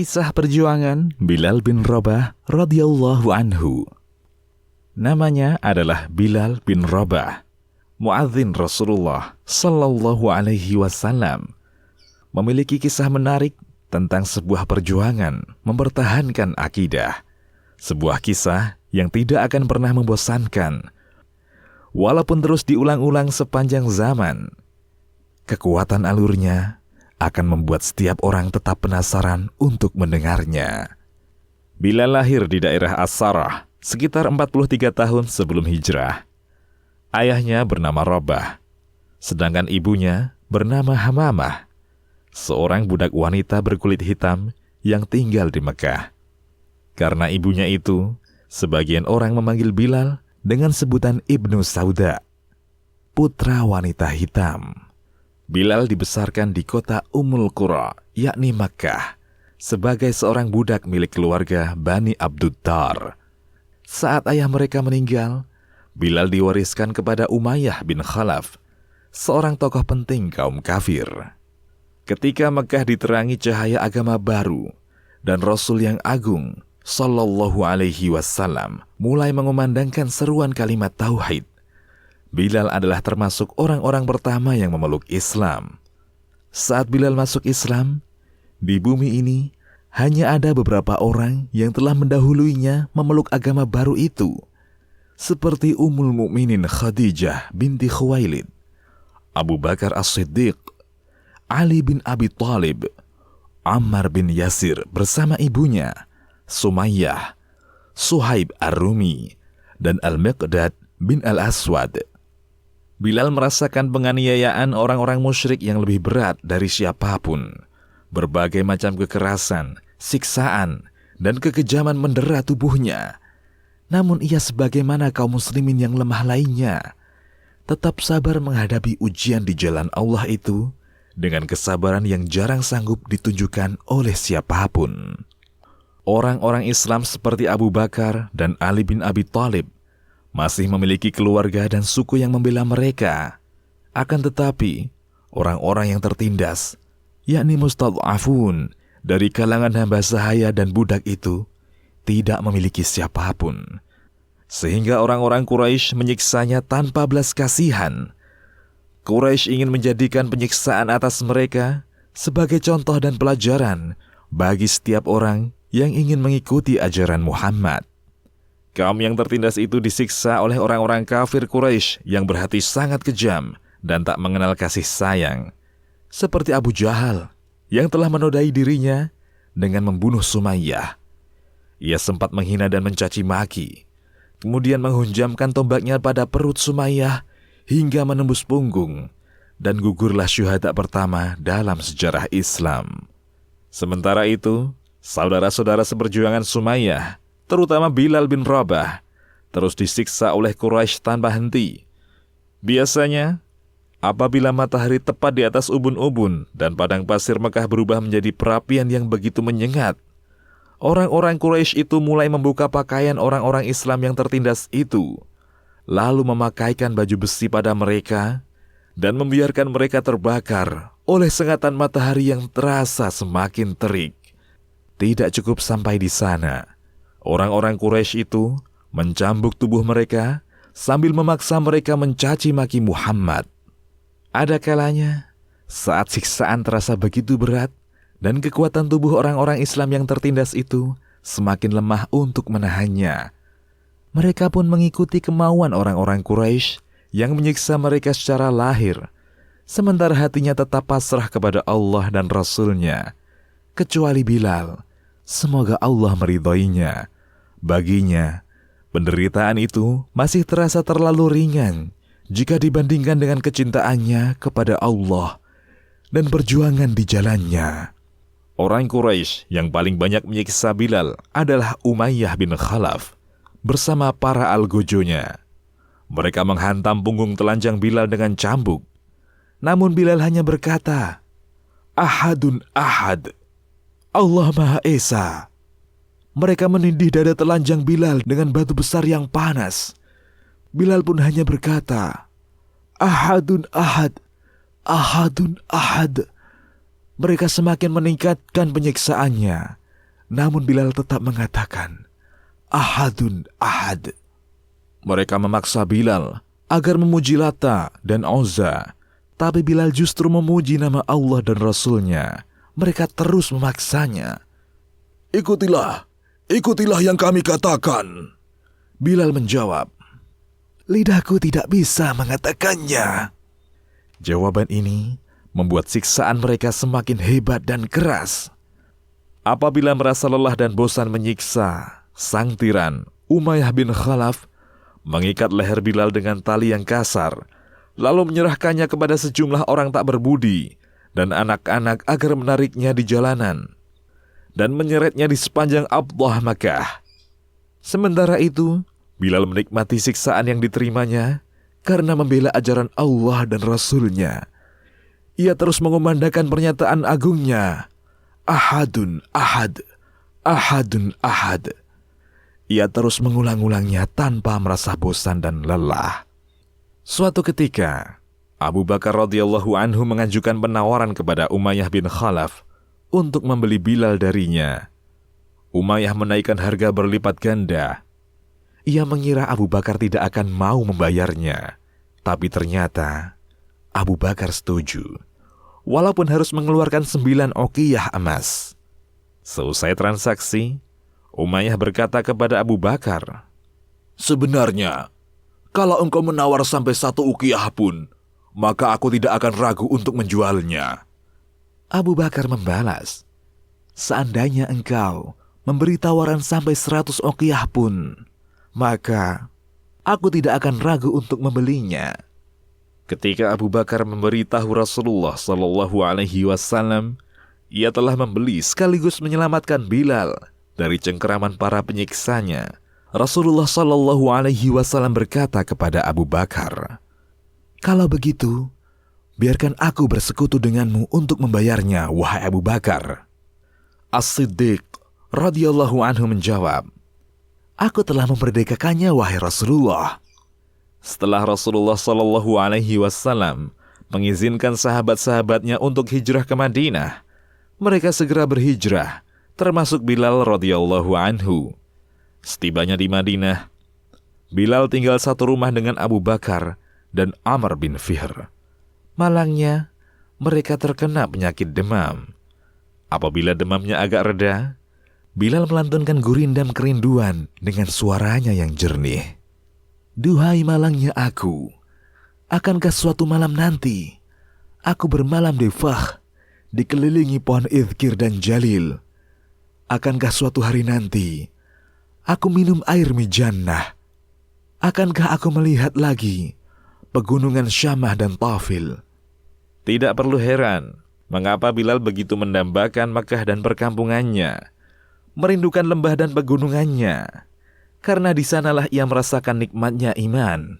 Kisah perjuangan Bilal bin Rabah radhiyallahu anhu. Namanya adalah Bilal bin Rabah, muadzin Rasulullah sallallahu alaihi wasallam. Memiliki kisah menarik tentang sebuah perjuangan mempertahankan akidah. Sebuah kisah yang tidak akan pernah membosankan. Walaupun terus diulang-ulang sepanjang zaman, kekuatan alurnya akan membuat setiap orang tetap penasaran untuk mendengarnya. Bilal lahir di daerah As-Sarah sekitar 43 tahun sebelum hijrah. Ayahnya bernama Rabah, sedangkan ibunya bernama Hamamah, seorang budak wanita berkulit hitam yang tinggal di Mekah. Karena ibunya itu, sebagian orang memanggil Bilal dengan sebutan Ibnu Sauda, putra wanita hitam. Bilal dibesarkan di kota Ummul Qura, yakni Makkah, sebagai seorang budak milik keluarga Bani Abduddar. Saat ayah mereka meninggal, Bilal diwariskan kepada Umayyah bin Khalaf, seorang tokoh penting kaum kafir. Ketika Makkah diterangi cahaya agama baru dan Rasul yang agung sallallahu alaihi wasallam mulai mengumandangkan seruan kalimat tauhid, Bilal adalah termasuk orang-orang pertama yang memeluk Islam. Saat Bilal masuk Islam, di bumi ini hanya ada beberapa orang yang telah mendahuluinya memeluk agama baru itu, seperti Ummul Mukminin Khadijah binti Khuwailid, Abu Bakar As-Siddiq, Ali bin Abi Thalib, Ammar bin Yasir bersama ibunya, Sumayyah, Suhaib Ar-Rumi, dan Al-Miqdad bin Al-Aswad. Bilal merasakan penganiayaan orang-orang musyrik yang lebih berat dari siapapun. Berbagai macam kekerasan, siksaan, dan kekejaman mendera tubuhnya. Namun ia sebagaimana kaum muslimin yang lemah lainnya, tetap sabar menghadapi ujian di jalan Allah itu dengan kesabaran yang jarang sanggup ditunjukkan oleh siapapun. Orang-orang Islam seperti Abu Bakar dan Ali bin Abi Thalib masih memiliki keluarga dan suku yang membela mereka. Akan tetapi, orang-orang yang tertindas, yakni mustad'afun dari kalangan hamba sahaya dan budak itu, tidak memiliki siapapun. Sehingga orang-orang Quraisy menyiksanya tanpa belas kasihan. Quraisy ingin menjadikan penyiksaan atas mereka sebagai contoh dan pelajaran bagi setiap orang yang ingin mengikuti ajaran Muhammad. Kaum yang tertindas itu disiksa oleh orang-orang kafir Quraisy yang berhati sangat kejam dan tak mengenal kasih sayang. Seperti Abu Jahal yang telah menodai dirinya dengan membunuh Sumayyah. Ia sempat menghina dan mencaci maki, kemudian menghunjamkan tombaknya pada perut Sumayyah hingga menembus punggung, dan gugurlah syuhada pertama dalam sejarah Islam. Sementara itu, saudara-saudara seperjuangan Sumayyah, terutama Bilal bin Rabah, terus disiksa oleh Quraisy tanpa henti. Biasanya, apabila matahari tepat di atas ubun-ubun dan padang pasir Mekah berubah menjadi perapian yang begitu menyengat, orang-orang Quraisy itu mulai membuka pakaian orang-orang Islam yang tertindas itu, lalu memakaikan baju besi pada mereka dan membiarkan mereka terbakar oleh sengatan matahari yang terasa semakin terik. Tidak cukup sampai di sana, orang-orang Quraisy itu mencambuk tubuh mereka sambil memaksa mereka mencaci maki Muhammad. Ada kalanya, saat siksaan terasa begitu berat dan kekuatan tubuh orang-orang Islam yang tertindas itu semakin lemah untuk menahannya, mereka pun mengikuti kemauan orang-orang Quraisy yang menyiksa mereka secara lahir, sementara hatinya tetap pasrah kepada Allah dan Rasul-Nya. Kecuali Bilal, semoga Allah meridhoinya. Baginya, penderitaan itu masih terasa terlalu ringan jika dibandingkan dengan kecintaannya kepada Allah dan perjuangan di jalannya. Orang Quraisy yang paling banyak menyiksa Bilal adalah Umayyah bin Khalaf bersama para algojonya. Mereka menghantam punggung telanjang Bilal dengan cambuk. Namun Bilal hanya berkata, "Ahadun ahad, Allah Maha Esa." Mereka menindih dada telanjang Bilal dengan batu besar yang panas. Bilal pun hanya berkata, "Ahadun ahad, ahadun ahad." Mereka semakin meningkatkan penyiksaannya Namun Bilal tetap mengatakan, Ahadun ahad. Mereka memaksa Bilal agar memuji Lata dan Uzza, tapi Bilal justru memuji nama Allah dan Rasulnya. Mereka terus memaksanya. Ikutilah yang kami katakan. Bilal menjawab, lidahku tidak bisa mengatakannya. Jawaban ini membuat siksaan mereka semakin hebat dan keras. Apabila merasa lelah dan bosan menyiksa, sang tiran Umayyah bin Khalaf mengikat leher Bilal dengan tali yang kasar, lalu menyerahkannya kepada sejumlah orang tak berbudi dan anak-anak agar menariknya di jalanan dan menyeretnya di sepanjang Abdah Makkah. Sementara itu, Bilal menikmati siksaan yang diterimanya karena membela ajaran Allah dan Rasulnya. Ia terus mengumandangkan pernyataan agungnya, Ahadun ahad, Ahadun ahad. Ia terus mengulang-ulangnya tanpa merasa bosan dan lelah. Suatu ketika, Abu Bakar radhiyallahu anhu mengajukan penawaran kepada Umayyah bin Khalaf untuk membeli Bilal darinya. Umayyah menaikkan harga berlipat ganda. Ia mengira Abu Bakar tidak akan mau membayarnya, tapi ternyata Abu Bakar setuju, walaupun harus mengeluarkan 9 uqiyah emas. Selesai transaksi, Umayyah berkata kepada Abu Bakar, sebenarnya, kalau engkau menawar sampai 1 uqiyah pun, maka aku tidak akan ragu untuk menjualnya. Abu Bakar membalas, seandainya engkau memberi tawaran sampai 100 uqiyah pun, maka aku tidak akan ragu untuk membelinya. Ketika Abu Bakar memberitahu Rasulullah SAW, ia telah membeli sekaligus menyelamatkan Bilal dari cengkeraman para penyiksanya. Rasulullah SAW berkata kepada Abu Bakar, kalau begitu, biarkan aku bersekutu denganmu untuk membayarnya, wahai Abu Bakar. As-Siddiq radhiyallahu anhu menjawab, aku telah memerdekakannya, wahai Rasulullah. Setelah Rasulullah SAW mengizinkan sahabat-sahabatnya untuk hijrah ke Madinah, mereka segera berhijrah, termasuk Bilal radhiyallahu anhu. Setibanya di Madinah, Bilal tinggal satu rumah dengan Abu Bakar dan Amr bin Fihr. Malangnya, mereka terkena penyakit demam. Apabila demamnya agak reda, Bilal melantunkan gurindam kerinduan dengan suaranya yang jernih. Duhai malangnya aku, akankah suatu malam nanti aku bermalam di Fakh, dikelilingi pohon izkir dan jalil? Akankah suatu hari nanti aku minum air mijannah? Akankah aku melihat lagi pegunungan Syamah dan Tafil? Tidak perlu heran mengapa Bilal begitu mendambakan Makkah dan perkampungannya, merindukan lembah dan pegunungannya, karena di sanalah ia merasakan nikmatnya iman.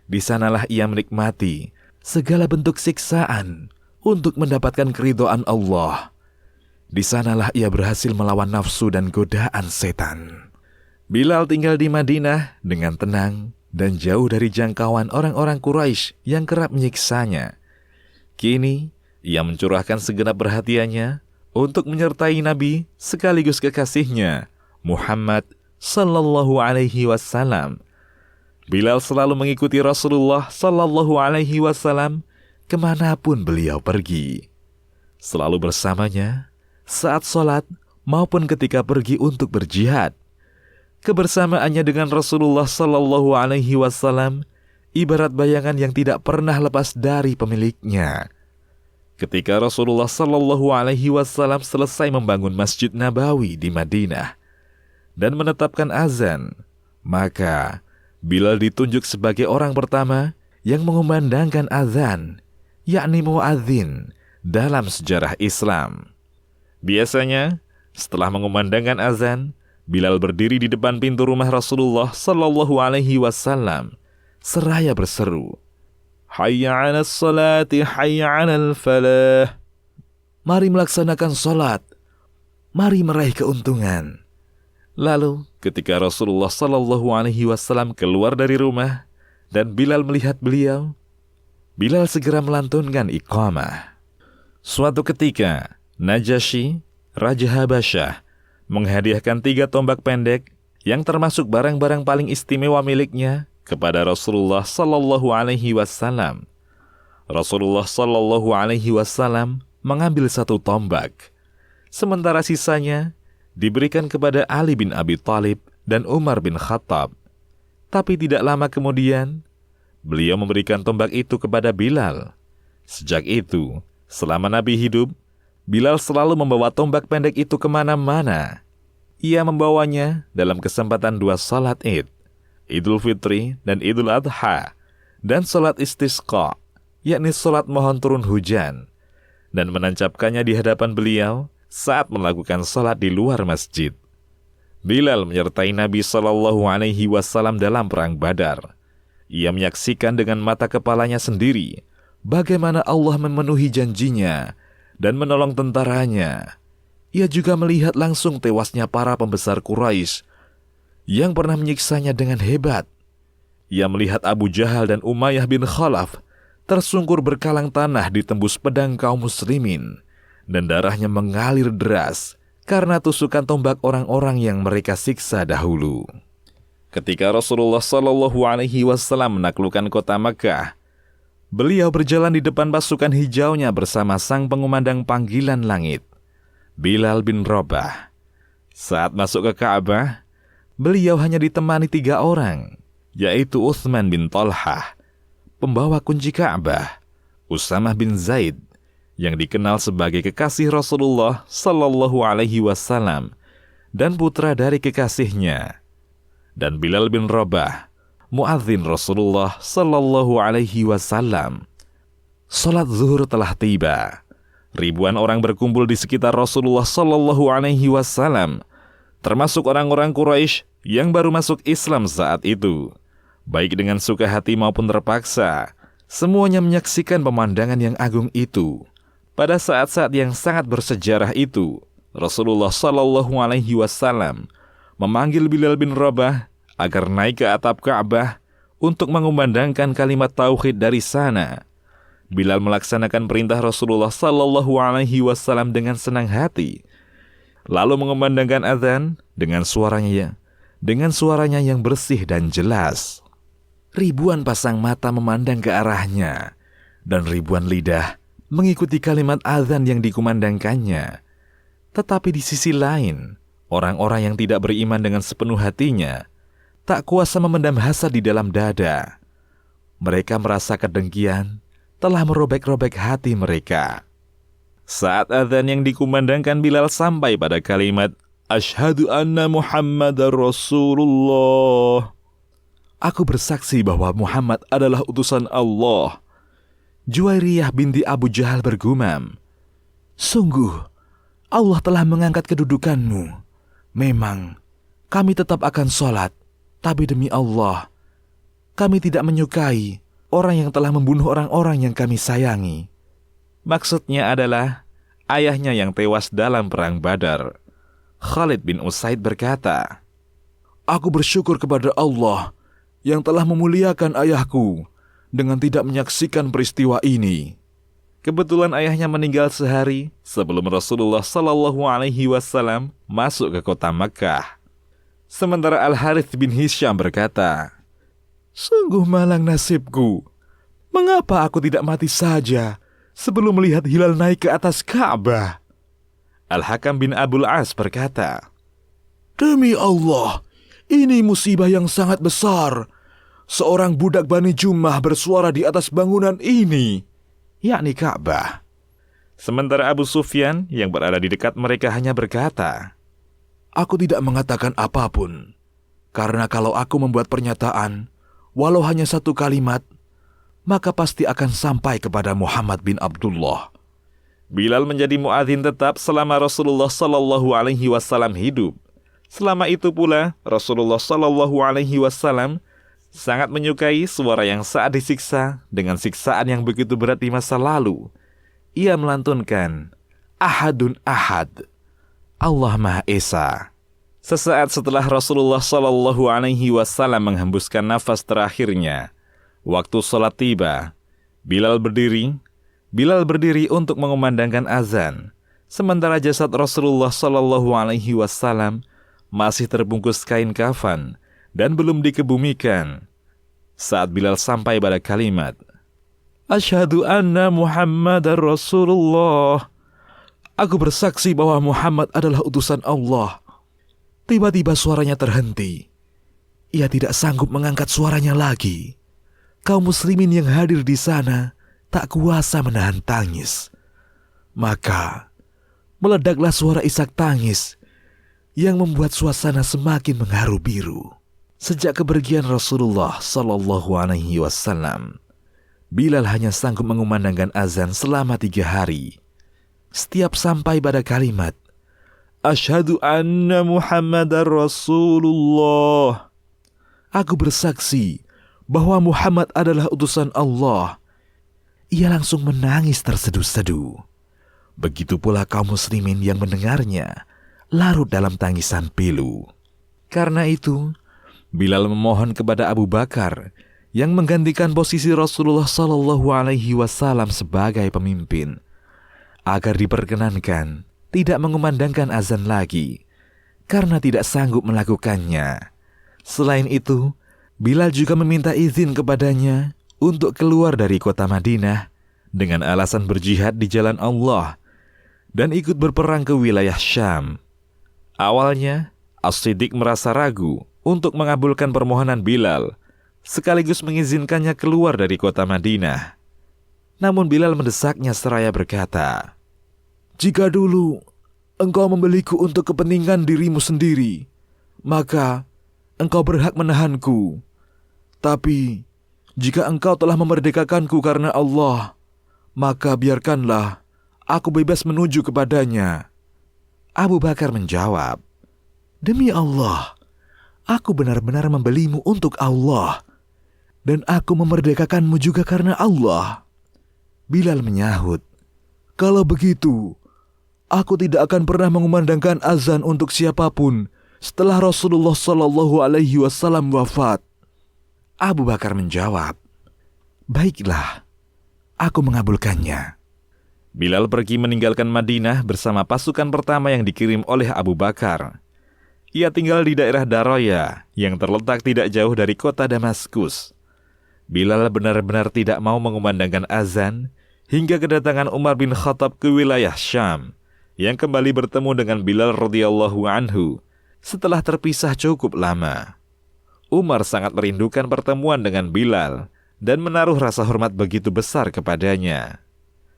Di sanalah ia menikmati segala bentuk siksaan untuk mendapatkan keridhaan Allah. Di sanalah ia berhasil melawan nafsu dan godaan setan. Bilal tinggal di Madinah dengan tenang dan jauh dari jangkauan orang-orang Quraisy yang kerap menyiksanya. Kini, ia mencurahkan segenap perhatiannya untuk menyertai Nabi sekaligus kekasihnya, Muhammad sallallahu alaihi wasallam. Bilal selalu mengikuti Rasulullah sallallahu alaihi wasallam kemanapun beliau pergi. Selalu bersamanya saat sholat maupun ketika pergi untuk berjihad. Kebersamaannya dengan Rasulullah sallallahu alaihi wasallam ibarat bayangan yang tidak pernah lepas dari pemiliknya. Ketika Rasulullah sallallahu alaihi wasallam selesai membangun Masjid Nabawi di Madinah dan menetapkan azan, maka Bilal ditunjuk sebagai orang pertama yang mengumandangkan azan, yakni muadzin dalam sejarah Islam. Biasanya, setelah mengumandangkan azan, Bilal berdiri di depan pintu rumah Rasulullah sallallahu alaihi wasallam seraya berseru, Hayya 'alas salati, hayya 'alal falah. Mari melaksanakan salat, mari meraih keuntungan. Lalu, ketika Rasulullah sallallahu alaihi wasallam keluar dari rumah dan Bilal melihat beliau, Bilal segera melantunkan iqamah. Suatu ketika, Najasyi, Raja Habasyah, menghadiahkan 3 tombak pendek yang termasuk barang-barang paling istimewa miliknya kepada Rasulullah Sallallahu Alaihi Wasallam. Rasulullah Sallallahu Alaihi Wasallam mengambil 1 tombak, sementara sisanya diberikan kepada Ali bin Abi Thalib dan Umar bin Khattab. Tapi tidak lama kemudian, beliau memberikan tombak itu kepada Bilal. Sejak itu, selama Nabi hidup, Bilal selalu membawa tombak pendek itu kemana-mana. Ia membawanya dalam kesempatan 2 salat Id, Idul Fitri dan Idul Adha, dan salat istisqa, yakni salat mohon turun hujan, dan menancapkannya di hadapan beliau saat melakukan salat di luar masjid. Bilal menyertai Nabi Shallallahu Alaihi Wasallam dalam perang Badar. Ia menyaksikan dengan mata kepalanya sendiri bagaimana Allah memenuhi janjinya dan menolong tentaranya. Ia juga melihat langsung tewasnya para pembesar Quraisy yang pernah menyiksanya dengan hebat. Ia melihat Abu Jahal dan Umayyah bin Khalaf tersungkur berkalang tanah ditembus pedang kaum muslimin, dan darahnya mengalir deras karena tusukan tombak orang-orang yang mereka siksa dahulu. Ketika Rasulullah Shallallahu Alaihi Wasallam menaklukkan kota Makkah, beliau berjalan di depan pasukan hijaunya bersama sang pengumandang panggilan langit, Bilal bin Rabah. Saat masuk ke Ka'bah, beliau hanya ditemani 3 orang, yaitu Utsman bin Talhah, pembawa kunci Ka'bah, Usamah bin Zaid, yang dikenal sebagai kekasih Rasulullah Sallallahu Alaihi Wasallam dan putra dari kekasihnya, dan Bilal bin Rabah, muadzin Rasulullah Sallallahu Alaihi Wasallam. Salat zuhur telah tiba. Ribuan orang berkumpul di sekitar Rasulullah Sallallahu Alaihi Wasallam, termasuk orang-orang Quraisy yang baru masuk Islam saat itu. Baik dengan suka hati maupun terpaksa, semuanya menyaksikan pemandangan yang agung itu. Pada saat-saat yang sangat bersejarah itu, Rasulullah Sallallahu Alaihi Wasallam memanggil Bilal bin Rabah agar naik ke atap Ka'bah untuk mengumandangkan kalimat tauhid dari sana. Bilal melaksanakan perintah Rasulullah Sallallahu Alaihi Wasallam dengan senang hati, lalu mengumandangkan azan dengan suaranya yang bersih dan jelas. Ribuan pasang mata memandang ke arahnya, dan ribuan lidah mengikuti kalimat azan yang dikumandangkannya. Tetapi di sisi lain, orang-orang yang tidak beriman dengan sepenuh hatinya tak kuasa memendam hasad di dalam dada. Mereka merasa kedengkian telah merobek-robek hati mereka. Saat azan yang dikumandangkan Bilal sampai pada kalimat Asyhadu anna Muhammadar Rasulullah, aku bersaksi bahwa Muhammad adalah utusan Allah, Juwairiyah binti Abu Jahal bergumam, sungguh Allah telah mengangkat kedudukanmu. Memang kami tetap akan sholat, tapi demi Allah, kami tidak menyukai orang yang telah membunuh orang-orang yang kami sayangi. Maksudnya adalah ayahnya yang tewas dalam perang Badar. Khalid bin Usaid berkata, aku bersyukur kepada Allah yang telah memuliakan ayahku dengan tidak menyaksikan peristiwa ini. Kebetulan ayahnya meninggal sehari sebelum Rasulullah Sallallahu Alaihi Wasallam masuk ke kota Makkah. Sementara Al-Harith bin Hisham berkata, sungguh malang nasibku. Mengapa aku tidak mati saja sebelum melihat hilal naik ke atas Ka'bah? Al-Hakam bin Abul As berkata, demi Allah, ini musibah yang sangat besar. Seorang budak Bani Jummah bersuara di atas bangunan ini, yakni Ka'bah. Sementara Abu Sufyan yang berada di dekat mereka hanya berkata, aku tidak mengatakan apapun, karena kalau aku membuat pernyataan, walau hanya 1 kalimat, maka pasti akan sampai kepada Muhammad bin Abdullah. Bilal menjadi muadzin tetap selama Rasulullah Sallallahu Alaihi Wasallam hidup. Selama itu pula, Rasulullah Sallallahu Alaihi Wasallam sangat menyukai suara yang saat disiksa dengan siksaan yang begitu berat di masa lalu. Ia melantunkan, Ahadun Ahad, Allah Maha Esa. Sesaat setelah Rasulullah Sallallahu Alaihi Wasallam menghembuskan nafas terakhirnya, waktu sholat tiba, Bilal berdiri untuk mengumandangkan azan. sementara jasad Rasulullah Shallallahu Alaihi Wasallam masih terbungkus kain kafan dan belum dikebumikan. Saat Bilal sampai pada kalimat, "Asyhadu anna Muhammadar Rasulullah," aku bersaksi bahwa Muhammad adalah utusan Allah. Tiba-tiba suaranya terhenti. Ia tidak sanggup mengangkat suaranya lagi. Kaum muslimin yang hadir di sana tak kuasa menahan tangis. Maka meledaklah suara isak tangis yang membuat suasana semakin mengharu biru. Sejak kepergian Rasulullah Sallallahu Alaihi Wasallam, Bilal hanya sanggup mengumandangkan azan selama 3 hari. Setiap sampai pada kalimat, "Asyhadu anna Muhammadar Rasulullah," aku bersaksi bahwa Muhammad adalah utusan Allah, ia langsung menangis terseduh-seduh. Begitu pula kaum muslimin yang mendengarnya larut dalam tangisan pilu. Karena itu, Bilal memohon kepada Abu Bakar yang menggantikan posisi Rasulullah Sallallahu Alaihi Wasallam sebagai pemimpin, agar diperkenankan tidak mengumandangkan azan lagi karena tidak sanggup melakukannya. Selain itu, Bilal juga meminta izin kepadanya untuk keluar dari kota Madinah dengan alasan berjihad di jalan Allah dan ikut berperang ke wilayah Syam. Awalnya, As-Siddiq merasa ragu untuk mengabulkan permohonan Bilal, sekaligus mengizinkannya keluar dari kota Madinah. Namun Bilal mendesaknya seraya berkata, "Jika dulu engkau membeliku untuk kepentingan dirimu sendiri, maka engkau berhak menahanku. Tapi jika engkau telah memerdekakanku karena Allah, maka biarkanlah aku bebas menuju kepadanya." Abu Bakar menjawab, "Demi Allah, aku benar-benar membelimu untuk Allah, dan aku memerdekakanmu juga karena Allah." Bilal menyahut, "Kalau begitu, aku tidak akan pernah mengumandangkan azan untuk siapapun setelah Rasulullah Sallallahu Alaihi Wasallam wafat." Abu Bakar menjawab, "Baiklah, aku mengabulkannya." Bilal pergi meninggalkan Madinah bersama pasukan pertama yang dikirim oleh Abu Bakar. Ia tinggal di daerah Daroya yang terletak tidak jauh dari kota Damaskus. Bilal benar-benar tidak mau mengumandangkan azan hingga kedatangan Umar bin Khattab ke wilayah Syam, yang kembali bertemu dengan Bilal radhiyallahu anhu setelah terpisah cukup lama. Umar sangat merindukan pertemuan dengan Bilal dan menaruh rasa hormat begitu besar kepadanya.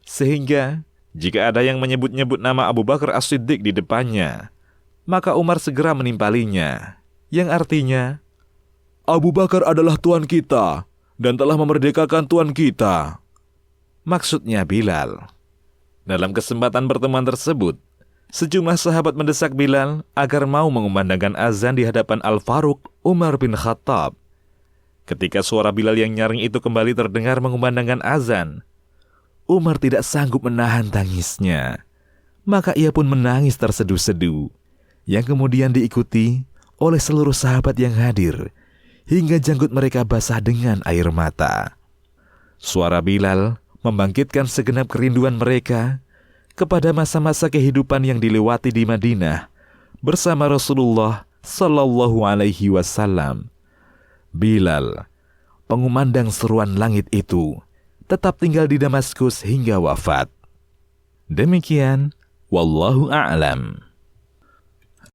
Sehingga, jika ada yang menyebut-nyebut nama Abu Bakar As-Siddiq di depannya, maka Umar segera menimpalinya, yang artinya, "Abu Bakar adalah tuan kita dan telah memerdekakan tuan kita." Maksudnya Bilal. Dalam kesempatan pertemuan tersebut, sejumlah sahabat mendesak Bilal agar mau mengumandangkan azan di hadapan Al-Faruq Umar bin Khattab. Ketika suara Bilal yang nyaring itu kembali terdengar mengumandangkan azan, Umar tidak sanggup menahan tangisnya. Maka ia pun menangis terseduh-seduh, yang kemudian diikuti oleh seluruh sahabat yang hadir, hingga janggut mereka basah dengan air mata. Suara Bilal membangkitkan segenap kerinduan mereka kepada masa-masa kehidupan yang dilewati di Madinah bersama Rasulullah Sallallahu Alaihi Wasallam. Bilal, pengumandang seruan langit itu, tetap tinggal di Damaskus hingga wafat. Demikian, wallahu a'lam.